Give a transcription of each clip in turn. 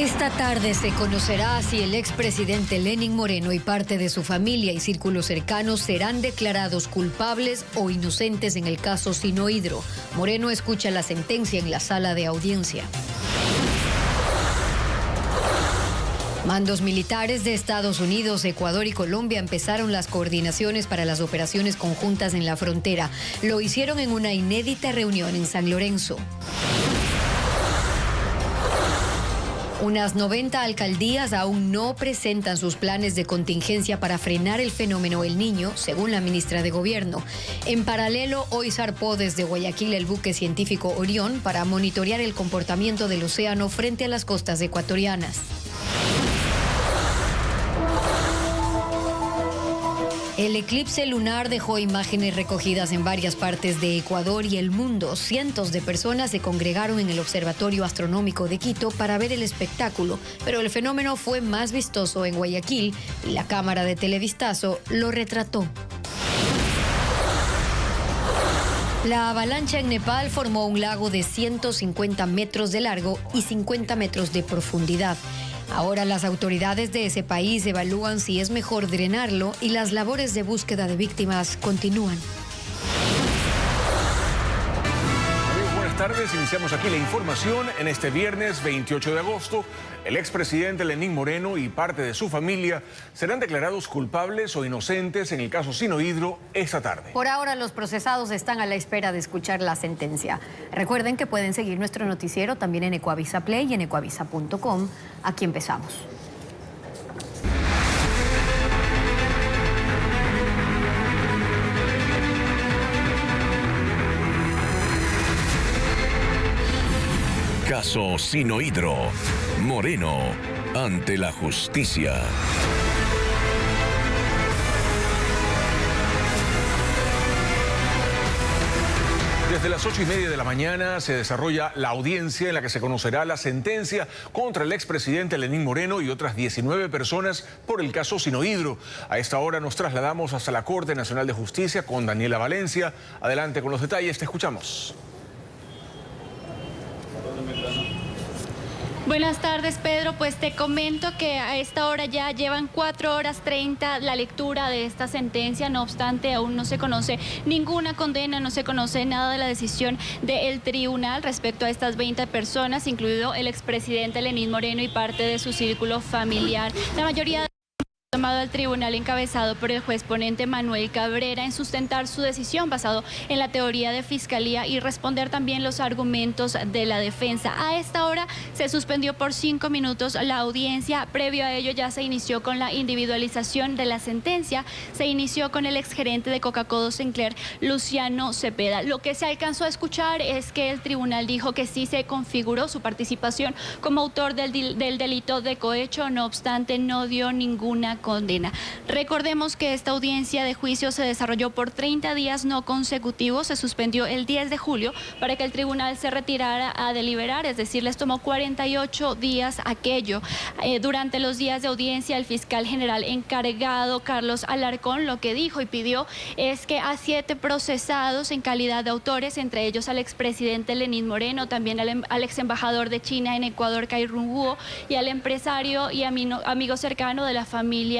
Esta tarde se conocerá si el expresidente Lenín Moreno y parte de su familia y círculos cercanos serán declarados culpables o inocentes en el caso Sinohydro. Moreno escucha la sentencia en la sala de audiencia. Mandos militares de Estados Unidos, Ecuador y Colombia empezaron las coordinaciones para las operaciones conjuntas en la frontera. Lo hicieron en una inédita reunión en San Lorenzo. Unas 90 alcaldías aún no presentan sus planes de contingencia para frenar el fenómeno El Niño, según la ministra de Gobierno. En paralelo, hoy zarpó desde Guayaquil el buque científico Orión para monitorear el comportamiento del océano frente a las costas ecuatorianas. El eclipse lunar dejó imágenes recogidas en varias partes de Ecuador y el mundo. Cientos de personas se congregaron en el Observatorio Astronómico de Quito para ver el espectáculo, pero el fenómeno fue más vistoso en Guayaquil y la cámara de Televistazo lo retrató. La avalancha en Nepal formó un lago de 150 metros de largo y 50 metros de profundidad. Ahora las autoridades de ese país evalúan si es mejor drenarlo y las labores de búsqueda de víctimas continúan. Amigos, buenas tardes. Iniciamos aquí la información. En este viernes 28 de agosto, el expresidente Lenín Moreno y parte de su familia serán declarados culpables o inocentes en el caso Sinohydro esta tarde. Por ahora los procesados están a la espera de escuchar la sentencia. Recuerden que pueden seguir nuestro noticiero también en Ecuavisa Play y en ecuavisa.com. Aquí empezamos. Caso Sinohydro. Moreno ante la justicia. Desde las 8:30 de la mañana se desarrolla la audiencia en la que se conocerá la sentencia contra el expresidente Lenín Moreno y otras 19 personas por el caso Sinohydro. A esta hora nos trasladamos hasta la Corte Nacional de Justicia con Daniela Valencia. Adelante con los detalles, te escuchamos. Buenas tardes, Pedro. Pues te comento que a esta hora ya llevan 4 horas 30 la lectura de esta sentencia. No obstante, aún no se conoce ninguna condena, no se conoce nada de la decisión del tribunal respecto a estas 20 personas, incluido el expresidente Lenín Moreno y parte de su círculo familiar. La mayoría tomado al tribunal encabezado por el juez ponente Manuel Cabrera en sustentar su decisión basado en la teoría de fiscalía y responder también los argumentos de la defensa. A esta hora se suspendió por 5 minutos la audiencia. Previo a ello ya se inició con la individualización de la sentencia. Se inició con el exgerente de Coca-Cola Sinclair, Luciano Cepeda. Lo que se alcanzó a escuchar es que el tribunal dijo que sí se configuró su participación como autor del delito de cohecho. No obstante, no dio ninguna condena. Recordemos que esta audiencia de juicio se desarrolló por 30 días no consecutivos. Se suspendió el 10 de julio para que el tribunal se retirara a deliberar, es decir, les tomó 48 días aquello. Durante los días de audiencia, el fiscal general encargado, Carlos Alarcón, lo que dijo y pidió es que a 7 procesados en calidad de autores, entre ellos al expresidente Lenín Moreno, también al ex embajador de China en Ecuador, Cai Rongguo, y al empresario y amigo cercano de la familia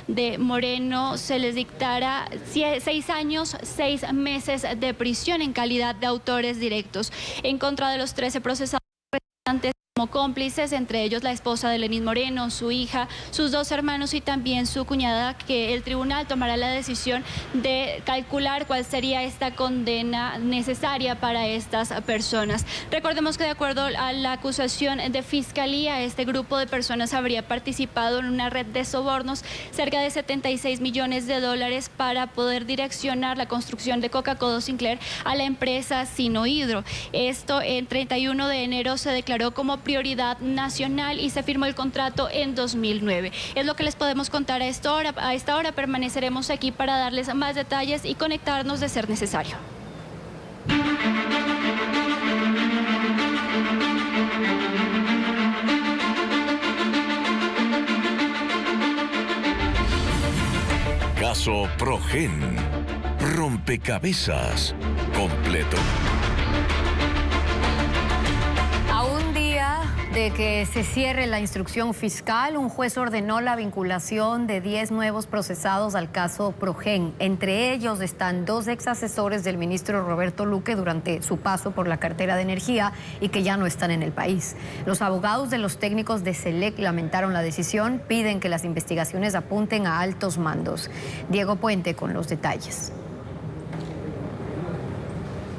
de Moreno, se les dictara 6 años, 6 meses de prisión en calidad de autores directos. En contra de los 13 procesados restantes como cómplices, entre ellos la esposa de Lenín Moreno, su hija, sus 2 hermanos y también su cuñada, que el tribunal tomará la decisión de calcular cuál sería esta condena necesaria para estas personas. Recordemos que de acuerdo a la acusación de fiscalía, este grupo de personas habría participado en una red de sobornos, cerca de 76 millones de dólares para poder direccionar la construcción de Coca-Cola Sinclair a la empresa Sinohydro. Esto en 31 de enero se declaró como prioridad nacional y se firmó el contrato en 2009. Es lo que les podemos contar a esta hora. A esta hora permaneceremos aquí para darles más detalles y conectarnos de ser necesario. Caso Progen. Rompecabezas completo. de que se cierre la instrucción fiscal, un juez ordenó la vinculación de 10 nuevos procesados al caso Progen. Entre ellos están 2 ex asesores del ministro Roberto Luque durante su paso por la cartera de energía y que ya no están en el país. Los abogados de los técnicos de SELEC lamentaron la decisión, piden que las investigaciones apunten a altos mandos. Diego Puente con los detalles.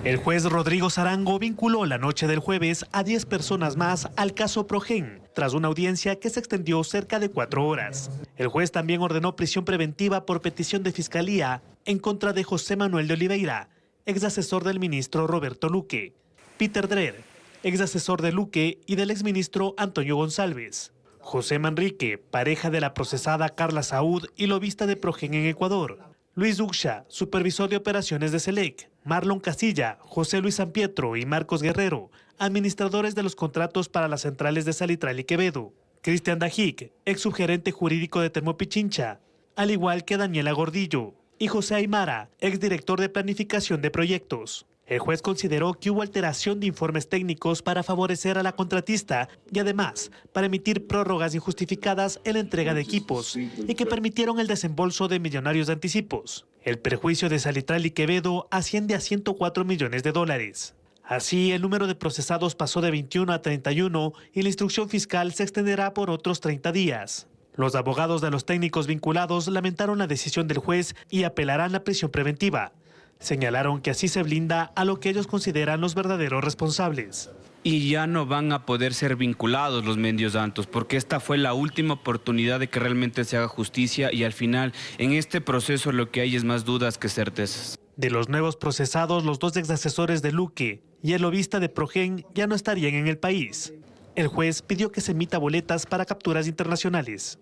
El juez Rodrigo Sarango vinculó la noche del jueves a 10 personas más al caso Progen, tras una audiencia que se extendió cerca de 4 horas. El juez también ordenó prisión preventiva por petición de fiscalía en contra de José Manuel de Oliveira, ex asesor del ministro Roberto Luque, Peter Dreher, ex asesor de Luque y del exministro Antonio González, José Manrique, pareja de la procesada Carla Saúd y lobista de Progen en Ecuador, Luis Uxha, supervisor de operaciones de SELEC, Marlon Casilla, José Luis Sampietro y Marcos Guerrero, administradores de los contratos para las centrales de Salitral y Quevedo, Cristian Dajic, ex subgerente jurídico de Termopichincha, al igual que Daniela Gordillo, y José Aymara, ex director de planificación de proyectos. El juez consideró que hubo alteración de informes técnicos para favorecer a la contratista y además para emitir prórrogas injustificadas en la entrega de equipos y que permitieron el desembolso de millonarios de anticipos. El perjuicio de Salitral y Quevedo asciende a $104 millones. Así, el número de procesados pasó de 21 a 31 y la instrucción fiscal se extenderá por otros 30 días. Los abogados de los técnicos vinculados lamentaron la decisión del juez y apelarán la prisión preventiva. Señalaron que así se blinda a lo que ellos consideran los verdaderos responsables. Y ya no van a poder ser vinculados los Mendios Santos, porque esta fue la última oportunidad de que realmente se haga justicia y al final en este proceso lo que hay es más dudas que certezas. De los nuevos procesados, los 2 ex asesores de Luque y el lobista de Progen ya no estarían en el país. El juez pidió que se emita boletas para capturas internacionales.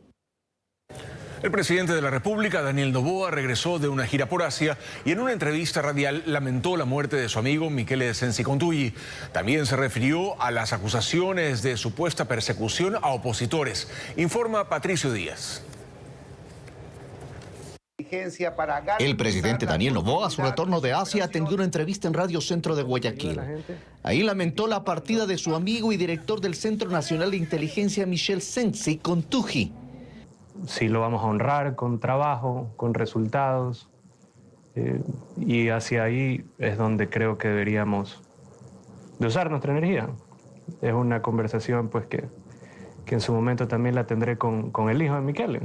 El presidente de la República, Daniel Noboa, regresó de una gira por Asia y en una entrevista radial lamentó la muerte de su amigo Michele Sensi Contuyi. También se refirió a las acusaciones de supuesta persecución a opositores. Informa Patricio Díaz. El presidente Daniel Noboa, a su retorno de Asia, atendió una entrevista en Radio Centro de Guayaquil. Ahí lamentó la partida de su amigo y director del Centro Nacional de Inteligencia, Michele Sensi Contuyi. Sí lo vamos a honrar con trabajo, con resultados, y hacia ahí es donde creo que deberíamos de usar nuestra energía. Es una conversación pues que en su momento también la tendré con el hijo de Michele.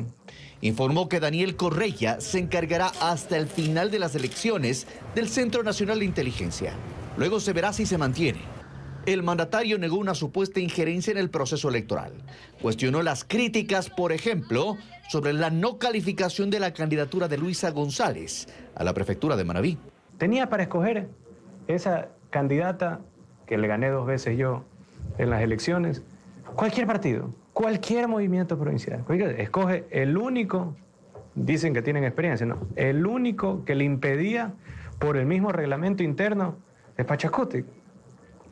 Informó que Daniel Correia se encargará hasta el final de las elecciones del Centro Nacional de Inteligencia. Luego se verá si se mantiene. El mandatario negó una supuesta injerencia en el proceso electoral. Cuestionó las críticas, por ejemplo, sobre la no calificación de la candidatura de Luisa González a la prefectura de Manabí. Tenía para escoger esa candidata que le gané 2 veces yo en las elecciones. Cualquier partido, cualquier movimiento provincial. Escoge el único, dicen que tienen experiencia, ¿no? El único que le impedía por el mismo reglamento interno es Pachacuti.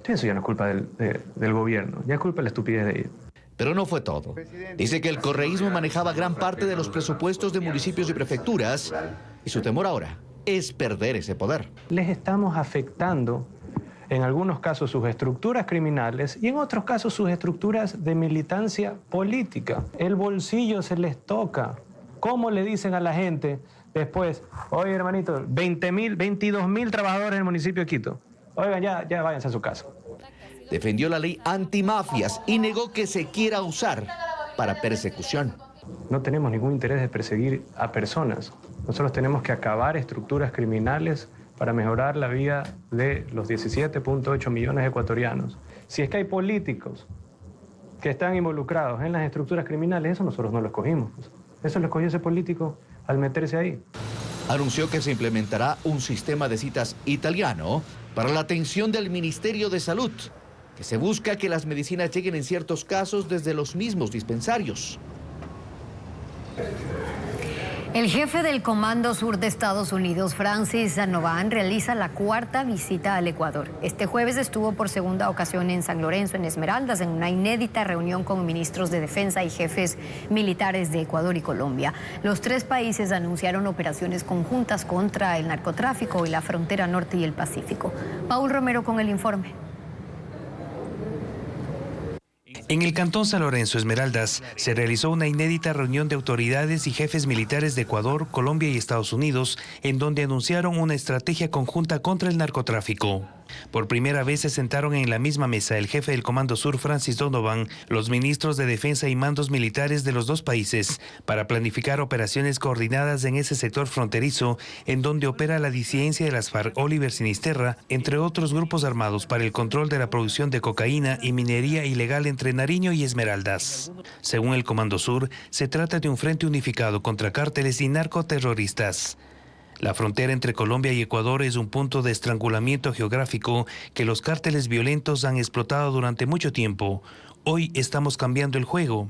Eso ya no es culpa del gobierno, ya es culpa de la estupidez de ellos. Pero no fue todo. Dice que el correísmo manejaba gran parte de los presupuestos de municipios y prefecturas y su temor ahora es perder ese poder. Les estamos afectando en algunos casos sus estructuras criminales y en otros casos sus estructuras de militancia política. El bolsillo se les toca. ¿Cómo le dicen a la gente después, oye hermanito, 22.000 trabajadores en el municipio de Quito? Oigan, ya váyanse a su casa. Defendió la ley antimafias y negó que se quiera usar para persecución. No tenemos ningún interés de perseguir a personas. Nosotros tenemos que acabar estructuras criminales para mejorar la vida de los 17.8 millones de ecuatorianos. Si es que hay políticos que están involucrados en las estructuras criminales, eso nosotros no lo escogimos. Eso lo escogió ese político al meterse ahí. Anunció que se implementará un sistema de citas italiano para la atención del Ministerio de Salud, que se busca que las medicinas lleguen en ciertos casos desde los mismos dispensarios. El jefe del Comando Sur de Estados Unidos, Francis Sandoval, realiza la 4ª visita al Ecuador. Este jueves estuvo por segunda ocasión en San Lorenzo, en Esmeraldas, en una inédita reunión con ministros de defensa y jefes militares de Ecuador y Colombia. Los 3 países anunciaron operaciones conjuntas contra el narcotráfico y la frontera norte y el Pacífico. Paul Romero con el informe. En el Cantón San Lorenzo, Esmeraldas, se realizó una inédita reunión de autoridades y jefes militares de Ecuador, Colombia y Estados Unidos, en donde anunciaron una estrategia conjunta contra el narcotráfico. Por primera vez se sentaron en la misma mesa el jefe del Comando Sur, Francis Donovan, los ministros de Defensa y mandos militares de los dos países, para planificar operaciones coordinadas en ese sector fronterizo, en donde opera la disidencia de las FARC, Oliver Sinisterra, entre otros grupos armados para el control de la producción de cocaína y minería ilegal entre Nariño y Esmeraldas. Según el Comando Sur, se trata de un frente unificado contra cárteles y narcoterroristas. La frontera entre Colombia y Ecuador es un punto de estrangulamiento geográfico que los cárteles violentos han explotado durante mucho tiempo. Hoy estamos cambiando el juego.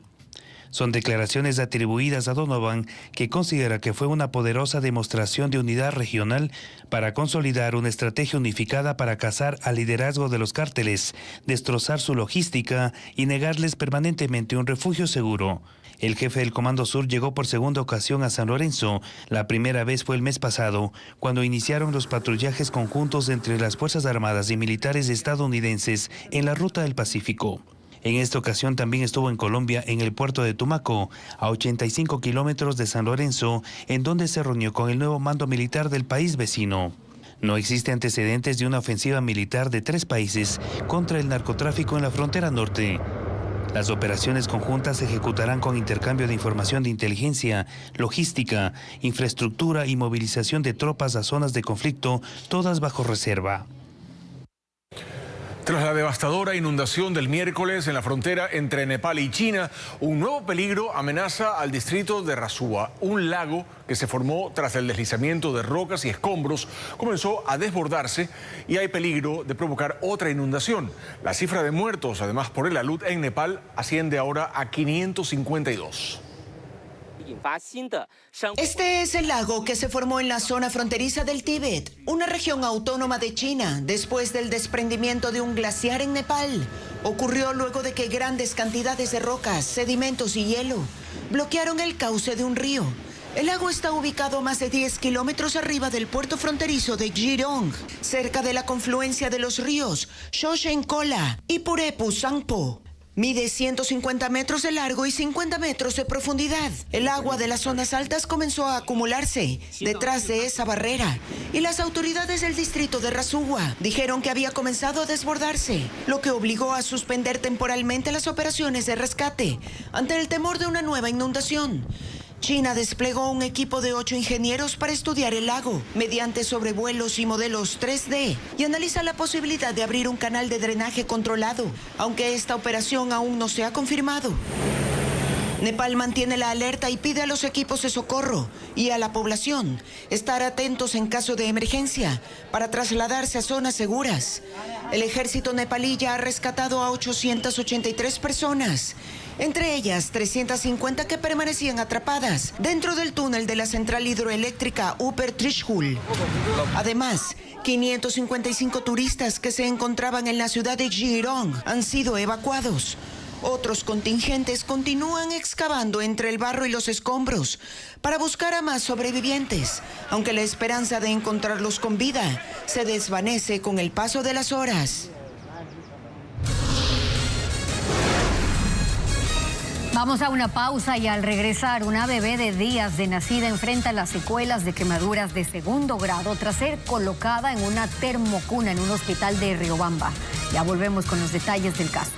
Son declaraciones atribuidas a Donovan, que considera que fue una poderosa demostración de unidad regional para consolidar una estrategia unificada para cazar al liderazgo de los cárteles, destrozar su logística y negarles permanentemente un refugio seguro. El jefe del Comando Sur llegó por segunda ocasión a San Lorenzo. La primera vez fue el mes pasado, cuando iniciaron los patrullajes conjuntos entre las Fuerzas Armadas y militares estadounidenses en la ruta del Pacífico. En esta ocasión también estuvo en Colombia, en el puerto de Tumaco, a 85 kilómetros de San Lorenzo, en donde se reunió con el nuevo mando militar del país vecino. No existe antecedentes de una ofensiva militar de 3 países contra el narcotráfico en la frontera norte. Las operaciones conjuntas se ejecutarán con intercambio de información de inteligencia, logística, infraestructura y movilización de tropas a zonas de conflicto, todas bajo reserva. Tras la devastadora inundación del miércoles en la frontera entre Nepal y China, un nuevo peligro amenaza al distrito de Rasuwa. Un lago que se formó tras el deslizamiento de rocas y escombros comenzó a desbordarse y hay peligro de provocar otra inundación. La cifra de muertos, además por el alud en Nepal, asciende ahora a 552. Este es el lago que se formó en la zona fronteriza del Tíbet, una región autónoma de China, después del desprendimiento de un glaciar en Nepal. Ocurrió luego de que grandes cantidades de rocas, sedimentos y hielo bloquearon el cauce de un río. El lago está ubicado a más de 10 kilómetros arriba del puerto fronterizo de Jirong, cerca de la confluencia de los ríos Shoshenkola y Purepu Sangpo. Mide 150 metros de largo y 50 metros de profundidad. El agua de las zonas altas comenzó a acumularse detrás de esa barrera y las autoridades del distrito de Rasuwa dijeron que había comenzado a desbordarse, lo que obligó a suspender temporalmente las operaciones de rescate ante el temor de una nueva inundación. China desplegó un equipo de 8 ingenieros para estudiar el lago mediante sobrevuelos y modelos 3D y analiza la posibilidad de abrir un canal de drenaje controlado, aunque esta operación aún no se ha confirmado. Nepal mantiene la alerta y pide a los equipos de socorro y a la población estar atentos en caso de emergencia para trasladarse a zonas seguras. El ejército nepalí ya ha rescatado a 883 personas, entre ellas 350 que permanecían atrapadas dentro del túnel de la central hidroeléctrica Upper Trishul. Además, 555 turistas que se encontraban en la ciudad de Jirong han sido evacuados. Otros contingentes continúan excavando entre el barro y los escombros para buscar a más sobrevivientes, aunque la esperanza de encontrarlos con vida se desvanece con el paso de las horas. Vamos a una pausa y al regresar, una bebé de días de nacida enfrenta las secuelas de quemaduras de 2º grado tras ser colocada en una termocuna en un hospital de Riobamba. Ya volvemos con los detalles del caso.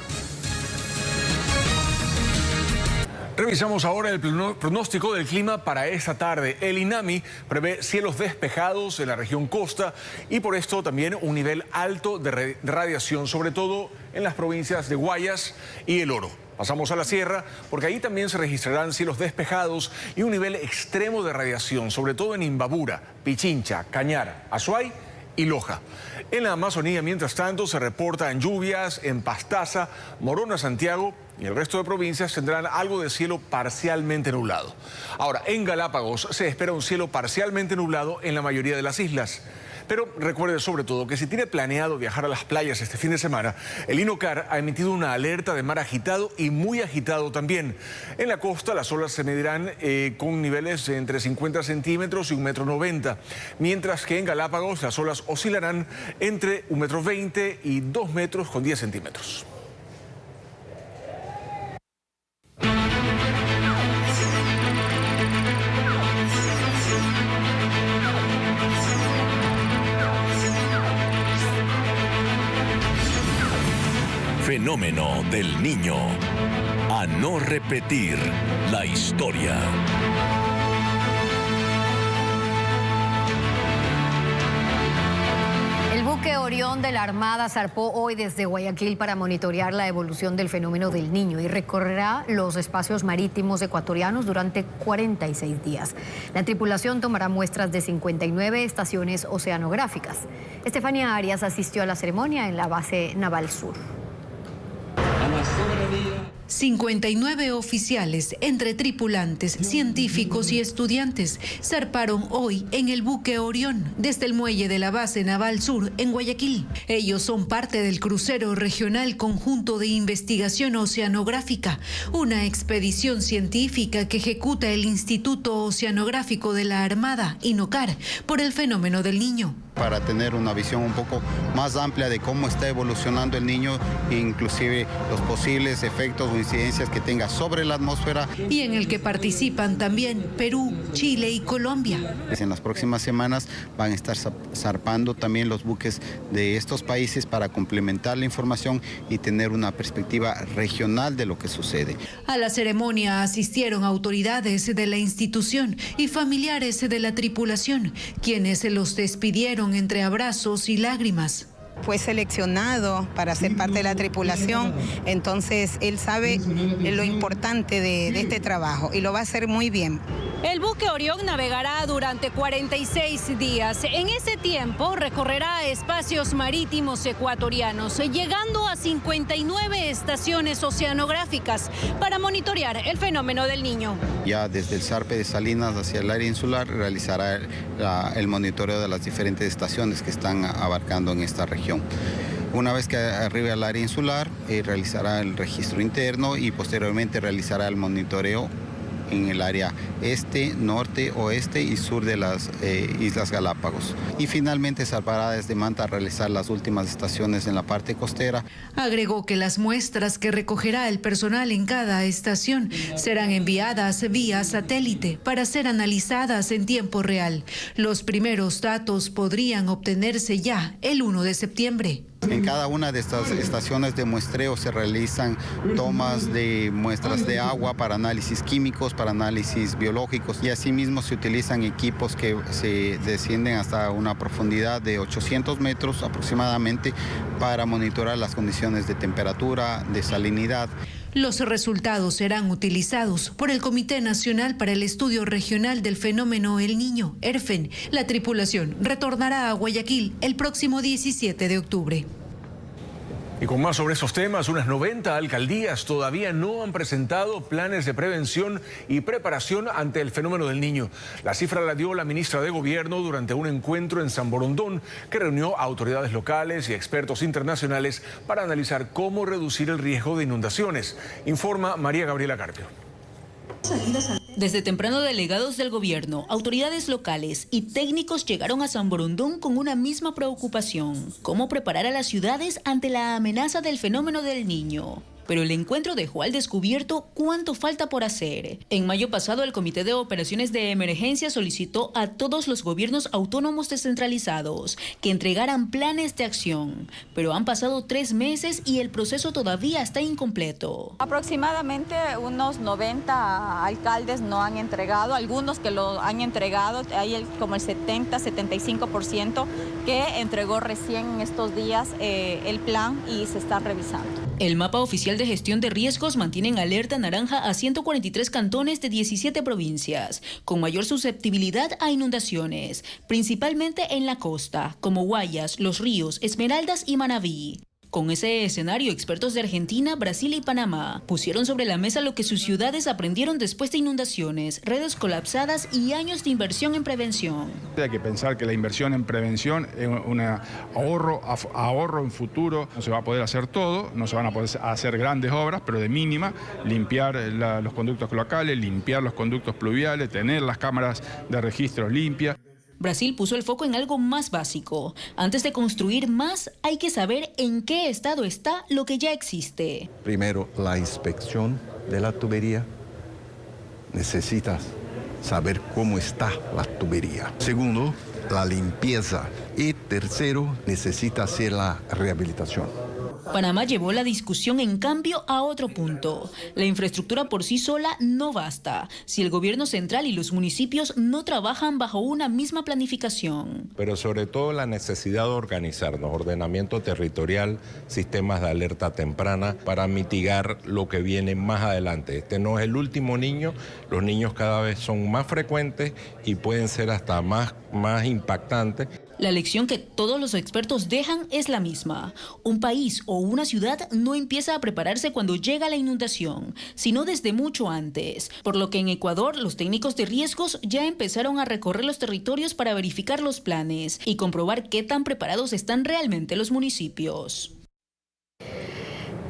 Revisamos ahora el pronóstico del clima para esta tarde. El INAMI prevé cielos despejados en la región costa y por esto también un nivel alto de radiación, sobre todo en las provincias de Guayas y El Oro. Pasamos a la sierra porque ahí también se registrarán cielos despejados y un nivel extremo de radiación, sobre todo en Imbabura, Pichincha, Cañar, Azuay y Loja. En la Amazonía, mientras tanto, se reportan lluvias en Pastaza, Morona, Santiago y el resto de provincias tendrán algo de cielo parcialmente nublado. Ahora, en Galápagos se espera un cielo parcialmente nublado en la mayoría de las islas. Pero recuerde sobre todo que si tiene planeado viajar a las playas este fin de semana, el INOCAR ha emitido una alerta de mar agitado y muy agitado también. En la costa las olas se medirán con niveles de entre 50 centímetros y 1,90 m, mientras que en Galápagos las olas oscilarán entre 1,20 m y 2,10 m. fenómeno del niño. A no repetir la historia. El buque Orión de la Armada zarpó hoy desde Guayaquil para monitorear la evolución del fenómeno del niño y recorrerá los espacios marítimos ecuatorianos durante 46 días. La tripulación tomará muestras de 59 estaciones oceanográficas. Estefanía Arias asistió a la ceremonia en la base Naval Sur. 59 oficiales, entre tripulantes, científicos y estudiantes, zarparon hoy en el buque Orión desde el muelle de la base Naval Sur en Guayaquil. Ellos son parte del crucero regional Conjunto de Investigación Oceanográfica, una expedición científica que ejecuta el Instituto Oceanográfico de la Armada, INOCAR, por el fenómeno del niño. Para tener una visión un poco más amplia de cómo está evolucionando el niño, inclusive los posibles efectos o incidencias que tenga sobre la atmósfera. Y en el que participan también Perú, Chile y Colombia. En las próximas semanas van a estar zarpando también los buques de estos países para complementar la información y tener una perspectiva regional de lo que sucede. A la ceremonia asistieron autoridades de la institución y familiares de la tripulación, quienes se los despidieron entre abrazos y lágrimas. Fue seleccionado para ser parte de la tripulación, entonces él sabe lo importante de este trabajo y lo va a hacer muy bien. El buque Orión navegará durante 46 días. En ese tiempo recorrerá espacios marítimos ecuatorianos, llegando a 59 estaciones oceanográficas para monitorear el fenómeno del niño. Ya desde el zarpe de Salinas hacia el área insular realizará el monitoreo de las diferentes estaciones que están abarcando en esta región. Una vez que arribe al área insular, realizará el registro interno y posteriormente realizará el monitoreo en el área este, norte, oeste y sur de las Islas Galápagos. Y finalmente zarpará desde Manta a realizar las últimas estaciones en la parte costera. Agregó que las muestras que recogerá el personal en cada estación serán enviadas vía satélite para ser analizadas en tiempo real. Los primeros datos podrían obtenerse ya el 1 de septiembre. En cada una de estas estaciones de muestreo se realizan tomas de muestras de agua para análisis químicos, para análisis biológicos y asimismo se utilizan equipos que se descienden hasta una profundidad de 800 metros aproximadamente para monitorar las condiciones de temperatura, de salinidad. Los resultados serán utilizados por el Comité Nacional para el Estudio Regional del Fenómeno El Niño, ERFEN. La tripulación retornará a Guayaquil el próximo 17 de octubre. Y con más sobre estos temas, unas 90 alcaldías todavía no han presentado planes de prevención y preparación ante el fenómeno del niño. La cifra la dio la ministra de Gobierno durante un encuentro en San Borondón que reunió a autoridades locales y expertos internacionales para analizar cómo reducir el riesgo de inundaciones. Informa María Gabriela Carpio. Desde temprano, delegados del gobierno, autoridades locales y técnicos llegaron a San Borondón con una misma preocupación: cómo preparar a las ciudades ante la amenaza del fenómeno del niño. Pero el encuentro dejó al descubierto cuánto falta por hacer. En mayo pasado, el Comité de Operaciones de Emergencia solicitó a todos los gobiernos autónomos descentralizados que entregaran planes de acción. Pero han pasado 3 meses y el proceso todavía está incompleto. Aproximadamente unos 90 alcaldes no han entregado, algunos que lo han entregado, hay como el 70-75% que entregó recién en estos días el plan y se está revisando. El mapa oficial de gestión de riesgos mantiene en alerta naranja a 143 cantones de 17 provincias, con mayor susceptibilidad a inundaciones, principalmente en la costa, como Guayas, Los Ríos, Esmeraldas y Manabí. Con ese escenario, expertos de Argentina, Brasil y Panamá pusieron sobre la mesa lo que sus ciudades aprendieron después de inundaciones, redes colapsadas y años de inversión en prevención. Hay que pensar que la inversión en prevención es un ahorro en futuro. No se va a poder hacer todo, no se van a poder hacer grandes obras, pero de mínima, limpiar los conductos cloacales, limpiar los conductos pluviales, tener las cámaras de registro limpias. Brasil puso el foco en algo más básico. Antes de construir más, hay que saber en qué estado está lo que ya existe. Primero, la inspección de la tubería. Necesitas saber cómo está la tubería. Segundo, la limpieza. Y tercero, necesita hacer la rehabilitación. Panamá llevó la discusión, en cambio, a otro punto. La infraestructura por sí sola no basta si el gobierno central y los municipios no trabajan bajo una misma planificación. Pero sobre todo la necesidad de organizarnos, ordenamiento territorial, sistemas de alerta temprana para mitigar lo que viene más adelante. Este no es el último niño, los niños cada vez son más frecuentes y pueden ser hasta más impactantes. La lección que todos los expertos dejan es la misma. Un país o una ciudad no empieza a prepararse cuando llega la inundación, sino desde mucho antes. Por lo que en Ecuador, los técnicos de riesgos ya empezaron a recorrer los territorios para verificar los planes y comprobar qué tan preparados están realmente los municipios.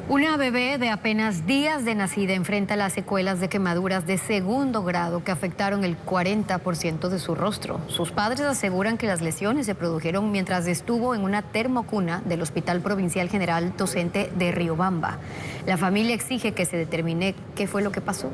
Una bebé de apenas días de nacida enfrenta las secuelas de quemaduras de segundo grado que afectaron el 40% de su rostro. Sus padres aseguran que las lesiones se produjeron mientras estuvo en una termocuna del Hospital Provincial General Docente de Riobamba. La familia exige que se determine qué fue lo que pasó.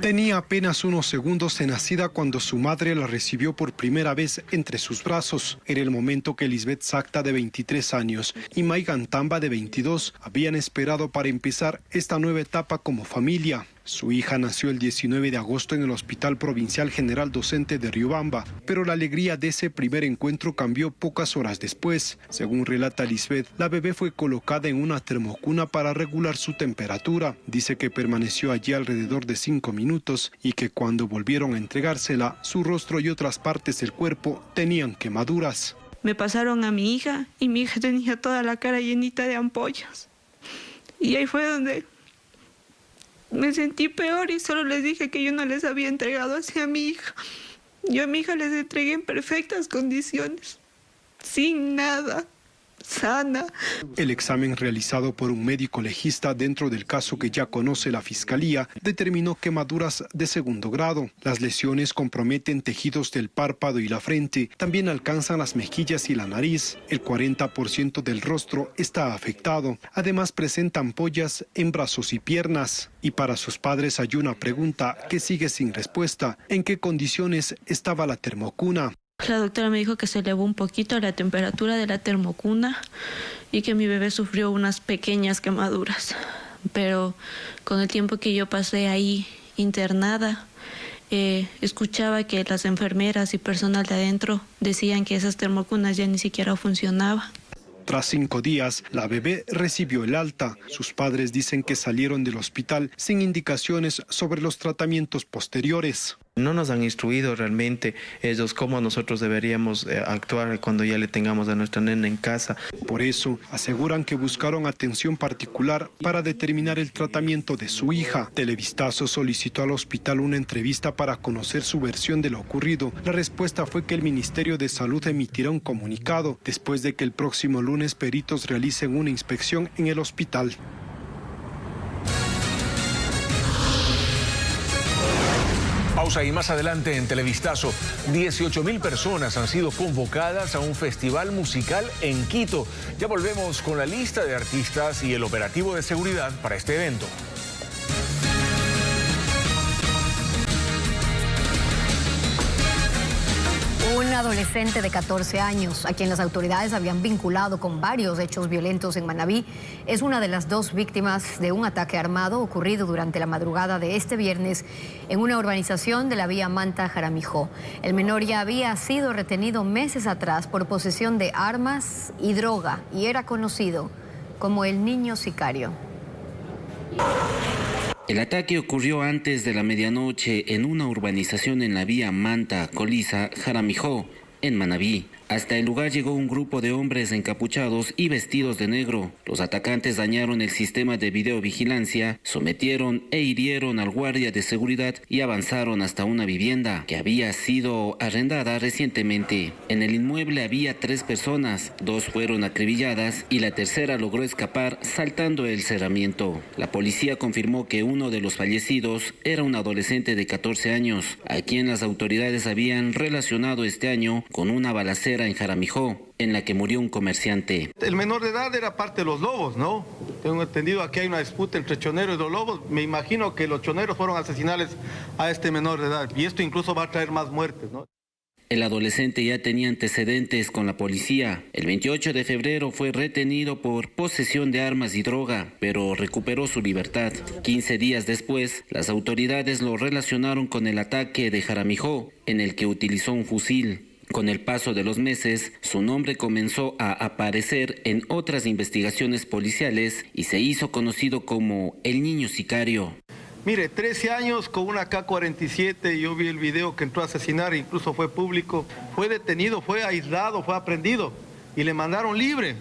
Tenía apenas unos segundos de nacida cuando su madre la recibió por primera vez entre sus brazos. Era el momento que Lisbeth Sacta, de 23 años, y Maigan Tamba, de 22, habían esperado para empezar esta nueva etapa como familia. Su hija nació el 19 de agosto en el Hospital Provincial General Docente de Riobamba, pero la alegría de ese primer encuentro cambió pocas horas después. Según relata Lisbeth, la bebé fue colocada en una termocuna para regular su temperatura. Dice que permaneció allí alrededor de 5 minutos y que cuando volvieron a entregársela, su rostro y otras partes del cuerpo tenían quemaduras. Me pasaron a mi hija y mi hija tenía toda la cara llenita de ampollas. Y ahí fue donde me sentí peor y solo les dije que yo no les había entregado así a mi hija. Yo a mi hija les entregué en perfectas condiciones, sin nada, sana. El examen realizado por un médico legista dentro del caso que ya conoce la Fiscalía determinó quemaduras de segundo grado. Las lesiones comprometen tejidos del párpado y la frente, también alcanzan las mejillas y la nariz. El 40% del rostro está afectado. Además presenta ampollas en brazos y piernas. Y para sus padres hay una pregunta que sigue sin respuesta. ¿En qué condiciones estaba la termocuna? La doctora me dijo que se elevó un poquito la temperatura de la termocuna y que mi bebé sufrió unas pequeñas quemaduras. Pero con el tiempo que yo pasé ahí internada, escuchaba que las enfermeras y personal de adentro decían que esas termocunas ya ni siquiera funcionaban. Tras 5 días, la bebé recibió el alta. Sus padres dicen que salieron del hospital sin indicaciones sobre los tratamientos posteriores. No nos han instruido realmente ellos cómo nosotros deberíamos actuar cuando ya le tengamos a nuestra nena en casa. Por eso, aseguran que buscaron atención particular para determinar el tratamiento de su hija. Televistazo solicitó al hospital una entrevista para conocer su versión de lo ocurrido. La respuesta fue que el Ministerio de Salud emitirá un comunicado después de que el próximo lunes peritos realicen una inspección en el hospital. Pausa y más adelante en Televistazo, 18.000 personas han sido convocadas a un festival musical en Quito. Ya volvemos con la lista de artistas y el operativo de seguridad para este evento. Un adolescente de 14 años, a quien las autoridades habían vinculado con varios hechos violentos en Manabí, es una de las 2 víctimas de un ataque armado ocurrido durante la madrugada de este viernes en una urbanización de la vía Manta-Jaramijó. El menor ya había sido retenido meses atrás por posesión de armas y droga y era conocido como el niño sicario. El ataque ocurrió antes de la medianoche en una urbanización en la vía Manta-Coliza-Jaramijó, en Manabí. Hasta el lugar llegó un grupo de hombres encapuchados y vestidos de negro. Los atacantes dañaron el sistema de videovigilancia, sometieron e hirieron al guardia de seguridad y avanzaron hasta una vivienda que había sido arrendada recientemente. En el inmueble había 3 personas, 2 fueron acribilladas y la tercera logró escapar saltando el cerramiento. La policía confirmó que uno de los fallecidos era un adolescente de 14 años, a quien las autoridades habían relacionado este año con una balacera en Jaramijó, en la que murió un comerciante. El menor de edad era parte de los lobos, ¿no? Tengo entendido, aquí hay una disputa entre choneros y los lobos. Me imagino que los choneros fueron a asesinarles a este menor de edad y esto incluso va a traer más muertes, ¿no? El adolescente ya tenía antecedentes con la policía. El 28 de febrero fue retenido por posesión de armas y droga, pero recuperó su libertad. 15 días después, las autoridades lo relacionaron con el ataque de Jaramillo, en el que utilizó un fusil. Con el paso de los meses, su nombre comenzó a aparecer en otras investigaciones policiales y se hizo conocido como el niño sicario. Mire, 13 años con una K-47, yo vi el video que entró a asesinar, incluso fue público, fue detenido, fue aislado, fue aprendido y le mandaron libre.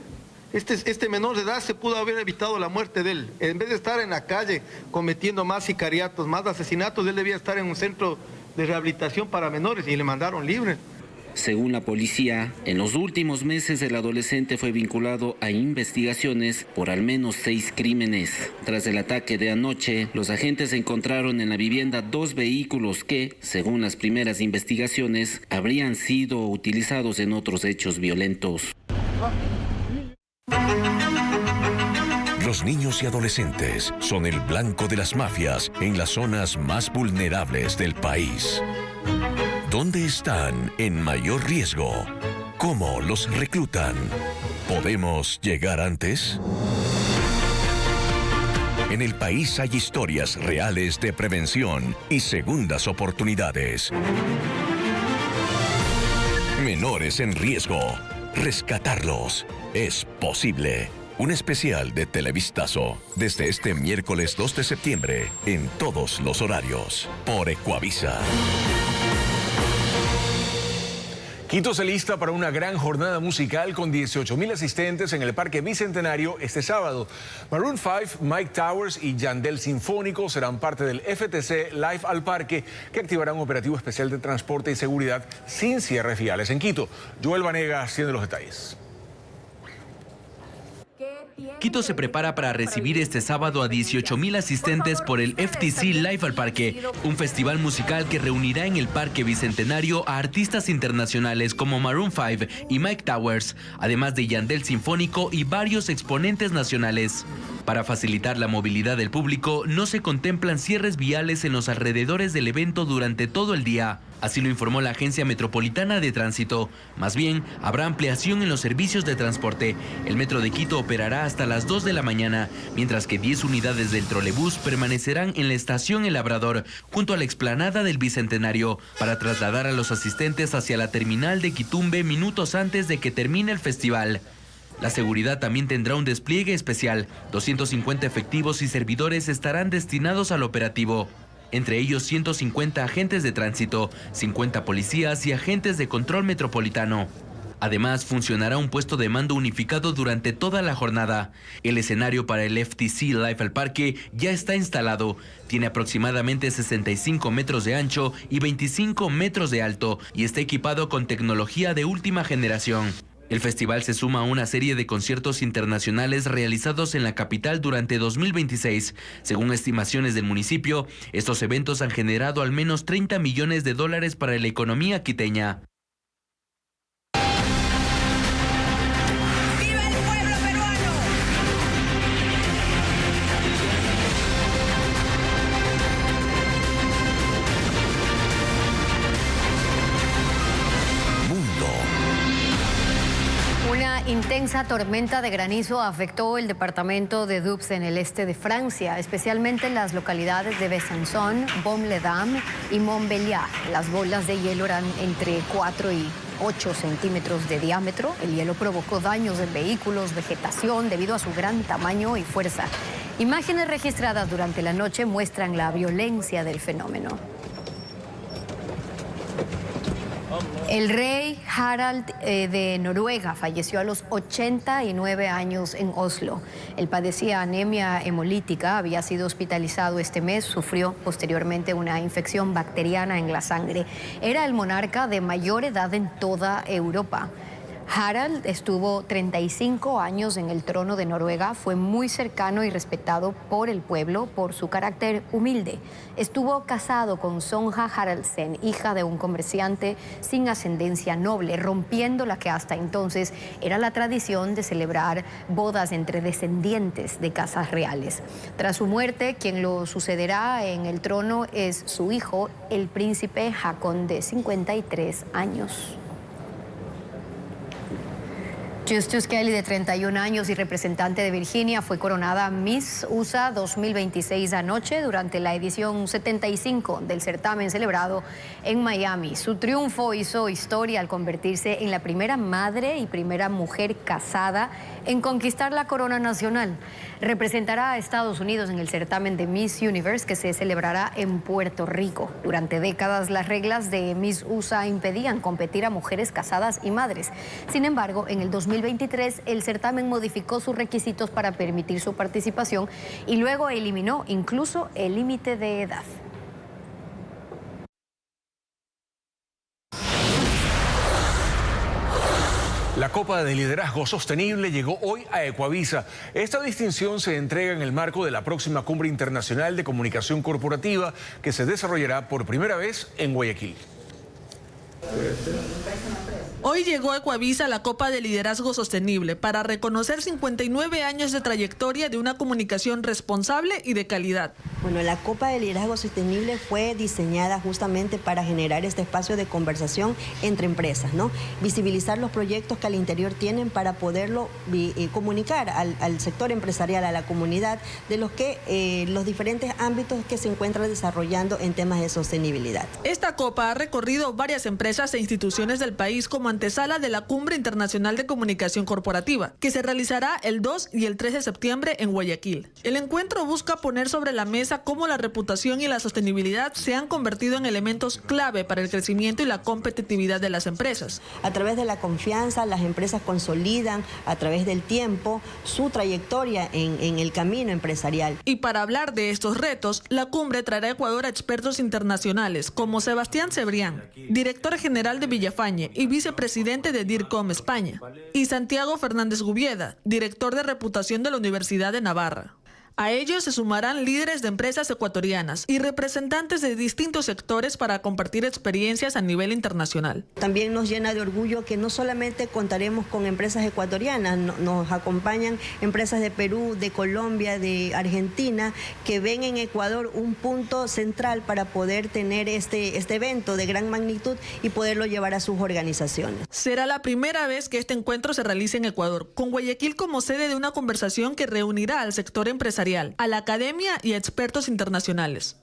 Este menor de edad se pudo haber evitado la muerte de él. En vez de estar en la calle cometiendo más sicariatos, más asesinatos, él debía estar en un centro de rehabilitación para menores y le mandaron libre. Según la policía, en los últimos meses el adolescente fue vinculado a investigaciones por al menos 6 crímenes. Tras el ataque de anoche, los agentes encontraron en la vivienda 2 vehículos que, según las primeras investigaciones, habrían sido utilizados en otros hechos violentos. Los niños y adolescentes son el blanco de las mafias en las zonas más vulnerables del país. ¿Dónde están en mayor riesgo? ¿Cómo los reclutan? ¿Podemos llegar antes? En el país hay historias reales de prevención y segundas oportunidades. Menores en riesgo. Rescatarlos es posible. Un especial de Televistazo desde este miércoles 2 de septiembre en todos los horarios por Ecuavisa. Quito se lista para una gran jornada musical con 18.000 asistentes en el Parque Bicentenario este sábado. Maroon 5, Mike Towers y Yandel Sinfónico serán parte del FTC Live al Parque, que activará un operativo especial de transporte y seguridad sin cierres viales en Quito. Joel Vanegas tiene los detalles. Quito se prepara para recibir este sábado a 18.000 asistentes por el FTC Live al Parque, un festival musical que reunirá en el Parque Bicentenario a artistas internacionales como Maroon 5 y Mike Towers, además de Yandel Sinfónico y varios exponentes nacionales. Para facilitar la movilidad del público, no se contemplan cierres viales en los alrededores del evento durante todo el día. Así lo informó la Agencia Metropolitana de Tránsito. Más bien, habrá ampliación en los servicios de transporte. El Metro de Quito operará hasta las 2 de la mañana, mientras que 10 unidades del trolebús permanecerán en la estación El Labrador, junto a la explanada del Bicentenario, para trasladar a los asistentes hacia la terminal de Quitumbe minutos antes de que termine el festival. La seguridad también tendrá un despliegue especial. 250 efectivos y servidores estarán destinados al operativo. Entre ellos 150 agentes de tránsito, 50 policías y agentes de control metropolitano. Además, funcionará un puesto de mando unificado durante toda la jornada. El escenario para el FTC Live al Parque ya está instalado. Tiene aproximadamente 65 metros de ancho y 25 metros de alto y está equipado con tecnología de última generación. El festival se suma a una serie de conciertos internacionales realizados en la capital durante 2026. Según estimaciones del municipio, estos eventos han generado al menos $30 millones para la economía quiteña. Intensa tormenta de granizo afectó el departamento de Doubs en el este de Francia, especialmente en las localidades de Besançon, Baume-les-Dames y Montbéliard. Las bolas de hielo eran entre 4 y 8 centímetros de diámetro. El hielo provocó daños en vehículos, vegetación, debido a su gran tamaño y fuerza. Imágenes registradas durante la noche muestran la violencia del fenómeno. El rey Harald de Noruega falleció a los 89 años en Oslo. Él padecía anemia hemolítica, había sido hospitalizado este mes, sufrió posteriormente una infección bacteriana en la sangre. Era el monarca de mayor edad en toda Europa. Harald estuvo 35 años en el trono de Noruega, fue muy cercano y respetado por el pueblo por su carácter humilde. Estuvo casado con Sonja Haraldsen, hija de un comerciante sin ascendencia noble, rompiendo la que hasta entonces era la tradición de celebrar bodas entre descendientes de casas reales. Tras su muerte, quien lo sucederá en el trono es su hijo, el príncipe Haakon, de 53 años. Justus Kelly, de 31 años y representante de Virginia, fue coronada Miss USA 2026 anoche durante la edición 75 del certamen celebrado en Miami. Su triunfo hizo historia al convertirse en la primera madre y primera mujer casada en conquistar la corona nacional. Representará a Estados Unidos en el certamen de Miss Universe, que se celebrará en Puerto Rico. Durante décadas, las reglas de Miss USA impedían competir a mujeres casadas y madres. Sin embargo, en el 2023, el certamen modificó sus requisitos para permitir su participación y luego eliminó incluso el límite de edad. La Copa de Liderazgo Sostenible llegó hoy a Ecuavisa. Esta distinción se entrega en el marco de la próxima Cumbre Internacional de Comunicación Corporativa, que se desarrollará por primera vez en Guayaquil. Hoy llegó a Ecuavisa la Copa de Liderazgo Sostenible para reconocer 59 años de trayectoria de una comunicación responsable y de calidad. Bueno, la Copa de Liderazgo Sostenible fue diseñada justamente para generar este espacio de conversación entre empresas, ¿no? Visibilizar los proyectos que al interior tienen para poderlo comunicar al sector empresarial, a la comunidad, de los diferentes ámbitos que se encuentran desarrollando en temas de sostenibilidad. Esta Copa ha recorrido varias empresas e instituciones del país como antesala de la Cumbre Internacional de Comunicación Corporativa, que se realizará el 2 y el 3 de septiembre en Guayaquil. El encuentro busca poner sobre la mesa cómo la reputación y la sostenibilidad se han convertido en elementos clave para el crecimiento y la competitividad de las empresas. A través de la confianza, las empresas consolidan a través del tiempo su trayectoria en el camino empresarial. Y para hablar de estos retos, la cumbre traerá a Ecuador a expertos internacionales como Sebastián Cebrián, director general de Villafañe y vicepresidente de DIRCOM España, y Santiago Fernández Gubieda, director de reputación de la Universidad de Navarra. A ellos se sumarán líderes de empresas ecuatorianas y representantes de distintos sectores para compartir experiencias a nivel internacional. También nos llena de orgullo que no solamente contaremos con empresas ecuatorianas, nos acompañan empresas de Perú, de Colombia, de Argentina, que ven en Ecuador un punto central para poder tener este evento de gran magnitud y poderlo llevar a sus organizaciones. Será la primera vez que este encuentro se realice en Ecuador, con Guayaquil como sede de una conversación que reunirá al sector empresarial, a la academia y a expertos internacionales.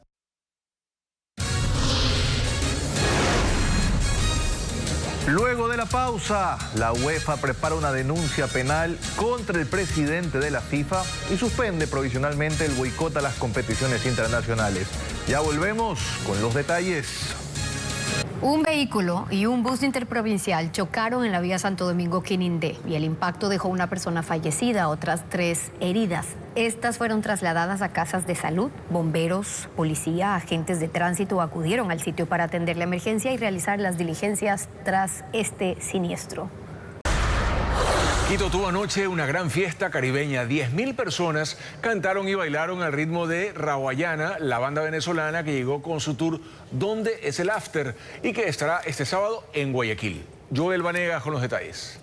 Luego de la pausa, la UEFA prepara una denuncia penal contra el presidente de la FIFA y suspende provisionalmente el boicot a las competiciones internacionales. Ya volvemos con los detalles. Un vehículo y un bus interprovincial chocaron en la vía Santo Domingo-Quinindé y el impacto dejó una persona fallecida, otras 3 heridas. Estas fueron trasladadas a casas de salud. Bomberos, policía, agentes de tránsito acudieron al sitio para atender la emergencia y realizar las diligencias tras este siniestro. Quito tuvo anoche una gran fiesta caribeña. 10.000 personas cantaron y bailaron al ritmo de Rawayana, la banda venezolana que llegó con su tour ¿Dónde es el After? Y que estará este sábado en Guayaquil. Joel Vanegas con los detalles.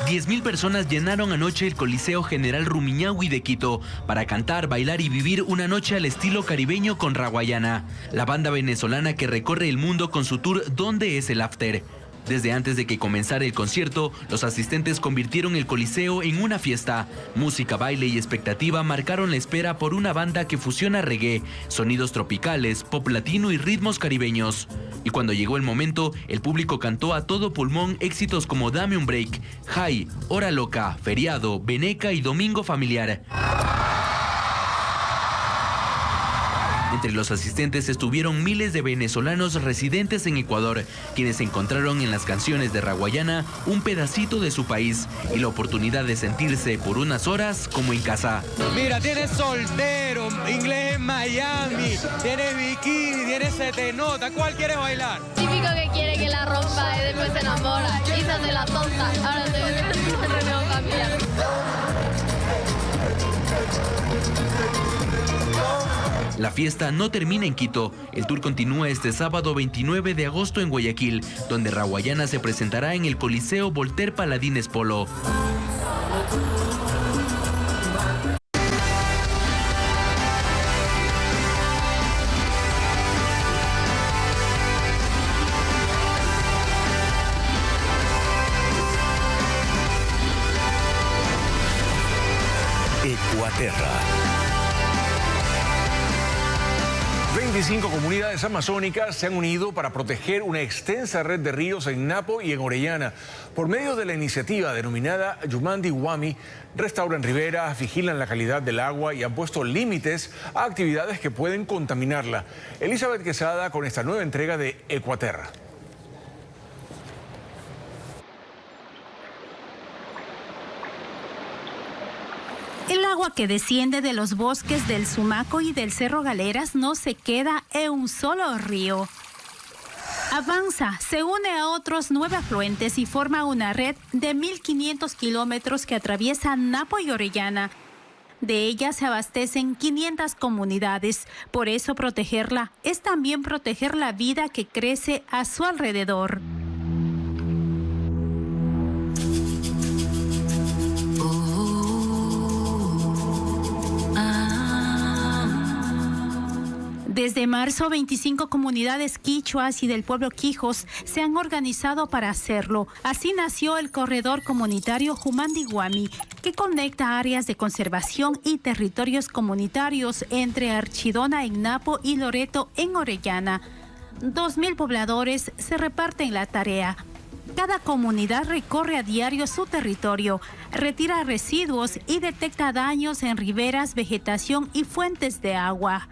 10.000 personas llenaron anoche el Coliseo General Rumiñahui de Quito para cantar, bailar y vivir una noche al estilo caribeño con Rawayana, la banda venezolana que recorre el mundo con su tour ¿Dónde es el After? Desde antes de que comenzara el concierto, los asistentes convirtieron el Coliseo en una fiesta. Música, baile y expectativa marcaron la espera por una banda que fusiona reggae, sonidos tropicales, pop latino y ritmos caribeños. Y cuando llegó el momento, el público cantó a todo pulmón éxitos como Dame un Break, High, Hora Loca, Feriado, Veneca y Domingo Familiar. Entre los asistentes estuvieron miles de venezolanos residentes en Ecuador, quienes encontraron en las canciones de Rawayana un pedacito de su país y la oportunidad de sentirse por unas horas como en casa. Mira, tienes soltero, inglés en Miami, tienes bikini, tienes se te nota. ¿Cuál quieres bailar? Típico que quiere que la rompa y después se enamora y se hace la tonta. Ahora estoy en el reunión familiar. La fiesta no termina en Quito. El tour continúa este sábado 29 de agosto en Guayaquil, donde Rawayana se presentará en el Coliseo Voltaire Paladines Polo. Ecuaterra. 25 comunidades amazónicas se han unido para proteger una extensa red de ríos en Napo y en Orellana. Por medio de la iniciativa denominada Yumandi Wami, restauran riberas, vigilan la calidad del agua y han puesto límites a actividades que pueden contaminarla. Elizabeth Quesada con esta nueva entrega de Ecuaterra. El agua que desciende de los bosques del Sumaco y del Cerro Galeras no se queda en un solo río. Avanza, se une a otros 9 afluentes y forma una red de 1.500 kilómetros que atraviesa Napo y Orellana. De ella se abastecen 500 comunidades. Por eso protegerla es también proteger la vida que crece a su alrededor. Desde marzo, 25 comunidades quichuas y del pueblo Quijos se han organizado para hacerlo. Así nació el corredor comunitario Yumandi Wami, que conecta áreas de conservación y territorios comunitarios entre Archidona en Napo y Loreto en Orellana. 2.000 pobladores se reparten la tarea. Cada comunidad recorre a diario su territorio, retira residuos y detecta daños en riberas, vegetación y fuentes de agua.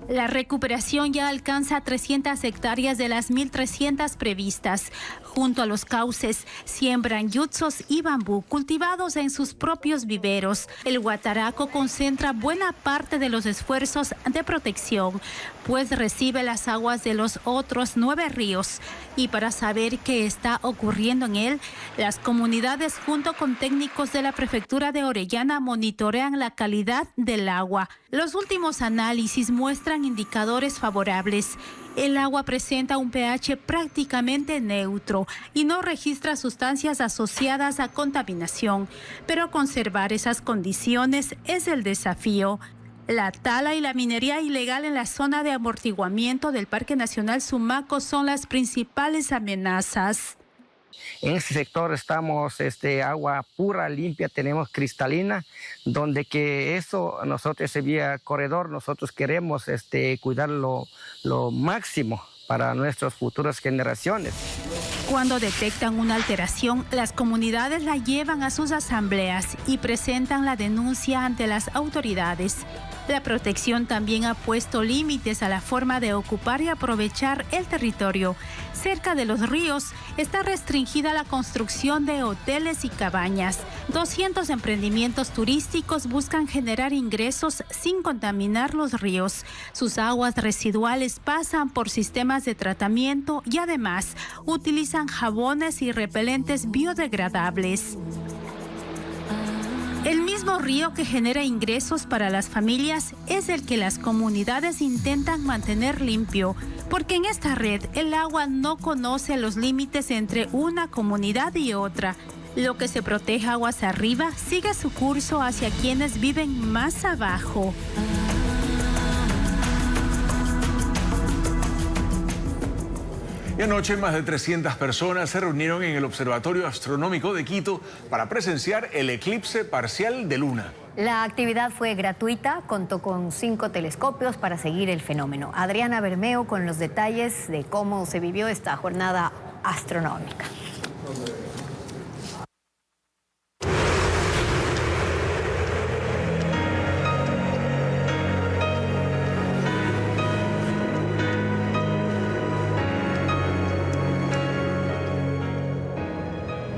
La recuperación ya alcanza 300 hectáreas de las 1.300 previstas. Junto a los cauces, siembran yutsos y bambú cultivados en sus propios viveros. El Guataraco concentra buena parte de los esfuerzos de protección, pues recibe las aguas de los otros 9 ríos. Y para saber qué está ocurriendo en él, las comunidades junto con técnicos de la Prefectura de Orellana monitorean la calidad del agua. Los últimos análisis muestran indicadores favorables. El agua presenta un pH prácticamente neutro y no registra sustancias asociadas a contaminación, pero conservar esas condiciones es el desafío. La tala y la minería ilegal en la zona de amortiguamiento del Parque Nacional Sumaco son las principales amenazas. En este sector estamos agua pura, limpia, tenemos cristalina, donde que eso nosotros, ese vía corredor, nosotros queremos cuidarlo lo máximo para nuestras futuras generaciones. Cuando detectan una alteración, las comunidades la llevan a sus asambleas y presentan la denuncia ante las autoridades. La protección también ha puesto límites a la forma de ocupar y aprovechar el territorio. Cerca de los ríos está restringida la construcción de hoteles y cabañas. 200 emprendimientos turísticos buscan generar ingresos sin contaminar los ríos. Sus aguas residuales pasan por sistemas de tratamiento y además utilizan jabones y repelentes biodegradables. El mismo río que genera ingresos para las familias es el que las comunidades intentan mantener limpio, porque en esta red el agua no conoce los límites entre una comunidad y otra. Lo que se protege aguas arriba sigue su curso hacia quienes viven más abajo. Y anoche más de 300 personas se reunieron en el Observatorio Astronómico de Quito para presenciar el eclipse parcial de luna. La actividad fue gratuita, contó con 5 telescopios para seguir el fenómeno. Adriana Bermeo con los detalles de cómo se vivió esta jornada astronómica.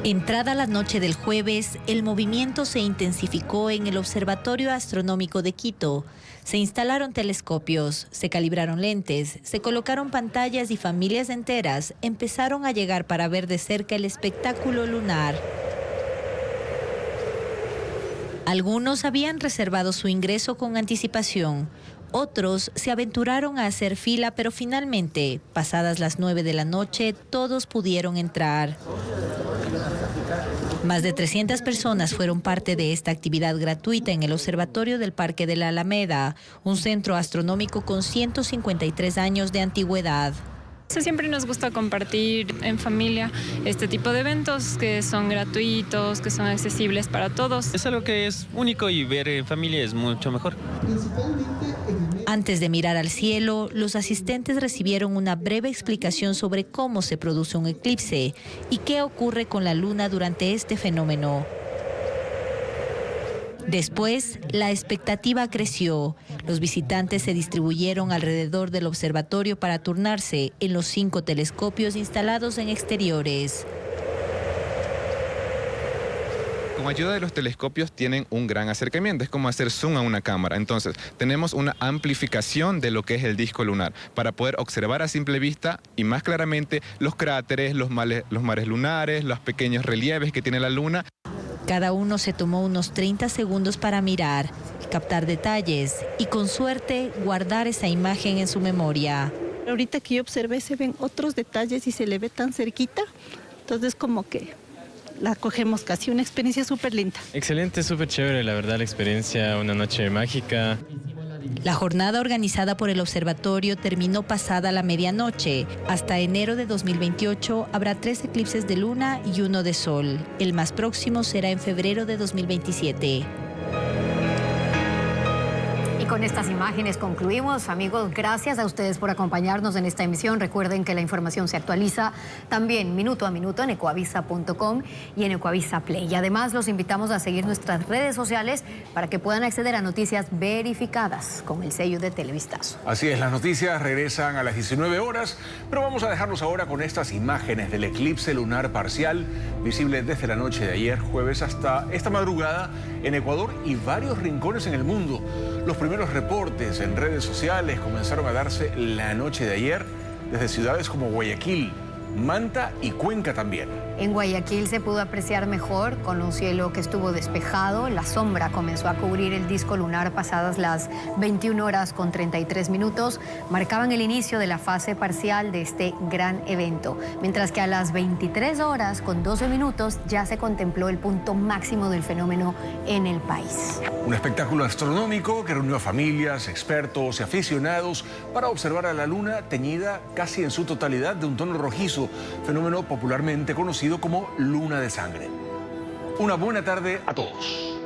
Entrada la noche del jueves, el movimiento se intensificó en el Observatorio Astronómico de Quito. Se instalaron telescopios, se calibraron lentes, se colocaron pantallas y familias enteras empezaron a llegar para ver de cerca el espectáculo lunar. Algunos habían reservado su ingreso con anticipación. Otros se aventuraron a hacer fila, pero finalmente, pasadas las 9 de la noche, todos pudieron entrar. Más de 300 personas fueron parte de esta actividad gratuita en el Observatorio del Parque de la Alameda, un centro astronómico con 153 años de antigüedad. Siempre nos gusta compartir en familia este tipo de eventos que son gratuitos, que son accesibles para todos. Es algo que es único y ver en familia es mucho mejor. Antes de mirar al cielo, los asistentes recibieron una breve explicación sobre cómo se produce un eclipse y qué ocurre con la luna durante este fenómeno. Después, la expectativa creció. Los visitantes se distribuyeron alrededor del observatorio para turnarse en los 5 telescopios instalados en exteriores. Con ayuda de los telescopios tienen un gran acercamiento, es como hacer zoom a una cámara. Entonces, tenemos una amplificación de lo que es el disco lunar para poder observar a simple vista y más claramente los cráteres, los mares lunares, los pequeños relieves que tiene la luna. Cada uno se tomó unos 30 segundos para mirar, captar detalles y con suerte guardar esa imagen en su memoria. Ahorita que yo observé se ven otros detalles y se le ve tan cerquita, entonces como que la cogemos casi una experiencia súper linda. Excelente, súper chévere, la verdad, la experiencia, una noche mágica. La jornada organizada por el observatorio terminó pasada la medianoche. Hasta enero de 2028 habrá 3 eclipses de luna y 1 de sol. El más próximo será en febrero de 2027. Con estas imágenes concluimos. Amigos, gracias a ustedes por acompañarnos en esta emisión. Recuerden que la información se actualiza también minuto a minuto en ecuavisa.com y en Ecuavisa Play. Y además los invitamos a seguir nuestras redes sociales para que puedan acceder a noticias verificadas con el sello de Televistazo. Así es, las noticias regresan a las 19 horas, pero vamos a dejarlos ahora con estas imágenes del eclipse lunar parcial visible desde la noche de ayer jueves hasta esta madrugada en Ecuador y varios rincones en el mundo. Los primeros reportes en redes sociales comenzaron a darse la noche de ayer desde ciudades como Guayaquil, Manta y Cuenca también. En Guayaquil se pudo apreciar mejor con un cielo que estuvo despejado. La sombra comenzó a cubrir el disco lunar pasadas las 21 horas con 33 minutos. Marcaban el inicio de la fase parcial de este gran evento. Mientras que a las 23 horas con 12 minutos ya se contempló el punto máximo del fenómeno en el país. Un espectáculo astronómico que reunió a familias, expertos y aficionados para observar a la luna teñida casi en su totalidad de un tono rojizo, fenómeno popularmente conocido como luna de sangre. Una buena tarde a todos.